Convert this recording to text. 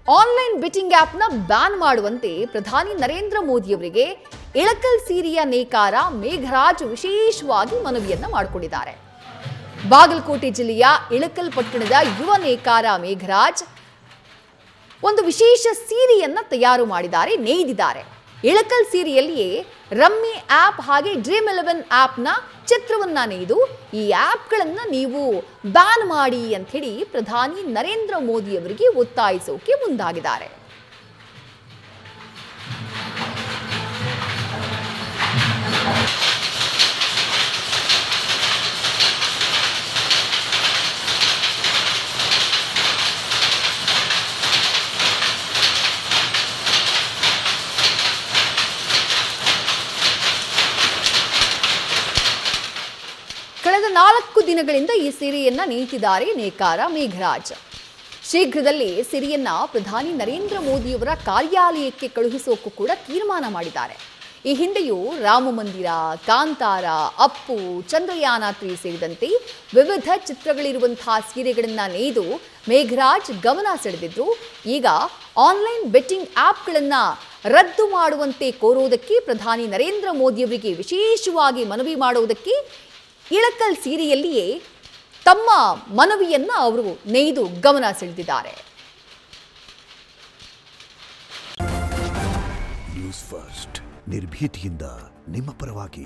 Online betting ಆಪ್ನ ban ಮಾಡುವಂತೆ ಪ್ರಧಾನಿ ನರೇಂದ್ರ ಮೋದಿಯವರಿಗೆ ಇಳಕಲ್ ಸೀರೆಯ ನೇಕಾರ ಮೇಘರಾಜ್ ವಿಶೇಷವಾಗಿ ಮನವಿಯನ್ನ ಮಾಡಿಕೊಂಡಿದ್ದಾರೆ. ಬಾಗಲಕೋಟೆ ಜಿಲ್ಲೆಯ ಇಳಕಲ್ ಪಟ್ಟಣದ ಯುವ ನೇಕಾರ ಮೇಘರಾಜ್ ಒಂದು ವಿಶೇಷ ಸೀರೆಯನ್ನ ತಯಾರು ಮಾಡಿದ್ದಾರೆ, ನೇಯ್ದಿದ್ದಾರೆ. ಇಳಕಲ್ ಸೀರೆಯಲ್ಲಿಯೇ ರಮ್ಮಿ ಆ್ಯಪ್ ಹಾಗೆ Dream11 ಆ್ಯಪ್ನ ಚಿತ್ರವನ್ನ ನೇಯ್ದು ಈ ಆ್ಯಪ್ಗಳನ್ನ ನೀವು ಬ್ಯಾನ್ ಮಾಡಿ ಅಂತ ಹೇಳಿ ಪ್ರಧಾನಿ ನರೇಂದ್ರ ಮೋದಿ ಅವರಿಗೆ ಒತ್ತಾಯಿಸೋಕೆ ಮುಂದಾಗಿದ್ದಾರೆ. ಕಳೆದ 4 ದಿನಗಳಿಂದ ಈ ಸೀರೆಯನ್ನ ನೇಯ್ತಿದ್ದಾರೆ ನೇಕಾರ ಮೇಘರಾಜ್. ಶೀಘ್ರದಲ್ಲೇ ಸೀರೆಯನ್ನ ಪ್ರಧಾನಿ ನರೇಂದ್ರ ಮೋದಿಯವರ ಕಾರ್ಯಾಲಯಕ್ಕೆ ಕಳುಹಿಸೋಕು ಕೂಡ ತೀರ್ಮಾನ ಮಾಡಿದ್ದಾರೆ. ಈ ಹಿಂದೆಯೂ ರಾಮ ಮಂದಿರ, ಕಾಂತಾರ, ಅಪ್ಪು, ಚಂದ್ರಯಾನ 3 ಸೇರಿದಂತೆ ವಿವಿಧ ಚಿತ್ರಗಳಿರುವಂತಹ ಸೀರೆಗಳನ್ನ ನೇಯ್ದು ಮೇಘರಾಜ್ ಗಮನ ಸೆಳೆದಿದ್ರು. ಈಗ ಆನ್ಲೈನ್ ಬೆಟ್ಟಿಂಗ್ ಆ್ಯಪ್ಗಳನ್ನ ರದ್ದು ಮಾಡುವಂತೆ ಕೋರೋದಕ್ಕೆ ಪ್ರಧಾನಿ ನರೇಂದ್ರ ಮೋದಿಯವರಿಗೆ ವಿಶೇಷವಾಗಿ ಮನವಿ ಮಾಡೋದಕ್ಕೆ ಇಳಕಲ್ ಸೀರೆಯಲ್ಲಿಯೇ ತಮ್ಮ ಮನವಿಯನ್ನ ಅವರು ನೇಯ್ದು ಗಮನ ಸೆಳೆದಿದ್ದಾರೆ. ನ್ಯೂಸ್ ಫಸ್ಟ್ ನಿರ್ಭೀತಿಯಿಂದ ನಿಮ್ಮ ಪರವಾಗಿ.